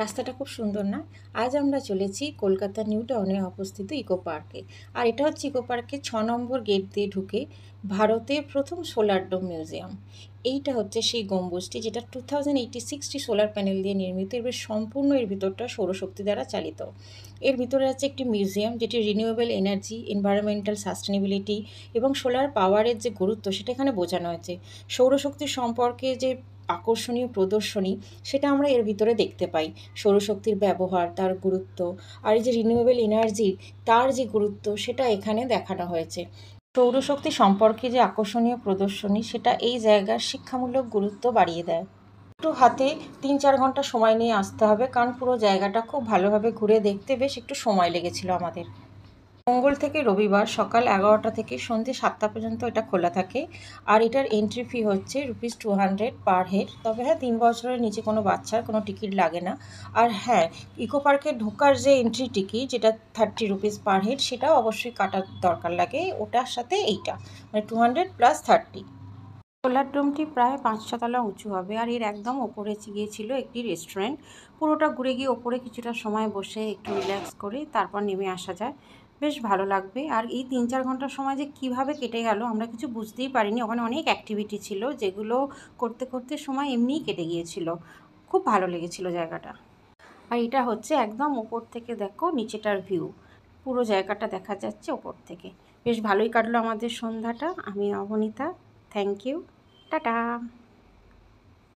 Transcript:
রাস্তাটা খুব সুন্দর না? আজ আমরা চলেছি কলকাতার নিউ টাউনে অবস্থিত ইকো পার্কে। আর এটা হচ্ছে ইকো পার্কের ৬ নম্বর গেট দিয়ে ঢুকে ভারতের প্রথম সোলার ডোম মিউজিয়াম। এইটা হচ্ছে সেই গম্বুজটি যেটা 2086টি সোলার প্যানেল দিয়ে নির্মিত। এবার সম্পূর্ণ এর ভিতরটা সৌরশক্তি দ্বারা চালিত। এর ভিতরে আছে একটি মিউজিয়াম যেটি রিনিউয়েবল এনার্জি, এনভায়রনমেন্টাল সাস্টেনেবিলিটি এবং সোলার পাওয়ারের যে গুরুত্ব সেটা এখানে বোঝানো হয়েছে। সৌরশক্তির সম্পর্কে যে আকর্ষণীয় প্রদর্শনী সেটা আমরা এর ভিতরে দেখতে পাই। সৌরশক্তির ব্যবহার, তার গুরুত্ব আর এই যে রিনিউয়েবল এনার্জি তার যে গুরুত্ব সেটা এখানে দেখানো হয়েছে। সৌরশক্তি সম্পর্কে যে আকর্ষণীয় প্রদর্শনী সেটা এই জায়গার শিক্ষামূলক গুরুত্ব বাড়িয়ে দেয়। একটু হাতে ৩-৪ ঘন্টা সময় নিয়ে আসতে হবে, কারণ পুরো জায়গাটা খুব ভালোভাবে ঘুরে দেখতে বেশ একটু সময় লেগেছিল আমাদের। মঙ্গল থেকে রবিবার সকাল ১১টা থেকে সন্ধ্যে ৭টা পর্যন্ত এটা খোলা থাকে। আর এটার এন্ট্রি ফি হচ্ছে ₹200 পার হেড। তবে হ্যাঁ, ৩ বছরের নিচে কোনো বাচ্চার কোনো টিকিট লাগে না। আর হ্যাঁ, ইকো পার্কে ঢোকার যে এন্ট্রি টিকিট যেটা ₹30 পার হেড সেটাও অবশ্যই কাটার দরকার লাগে। ওটার সাথে এইটা মানে 200 প্লাস 30। সোলার ডোমটি প্রায় ৫-৬ তলা উঁচু হবে। আর এর একদম ওপরে গিয়েছিল একটি রেস্টুরেন্ট। পুরোটা ঘুরে গিয়ে ওপরে কিছুটা সময় বসে একটু রিল্যাক্স করে তারপর নেমে আসা যায়। বেশ ভালো লাগবে। আর এই ৩-৪ ঘন্টার সময় যে কীভাবে কেটে গেল আমরা কিছু বুঝতেই পারিনি। ওখানে অনেক অ্যাক্টিভিটি ছিল যেগুলো করতে করতে সময় এমনিই কেটে গিয়েছিল। খুব ভালো লেগেছিল জায়গাটা। আর এটা হচ্ছে একদম ওপর থেকে দেখো নিচেটার ভিউ। পুরো জায়গাটা দেখা যাচ্ছে ওপর থেকে। বেশ ভালোই কাটলো আমাদের সন্ধ্যাটা। আমি অবনীতা। Thank you. টাটা।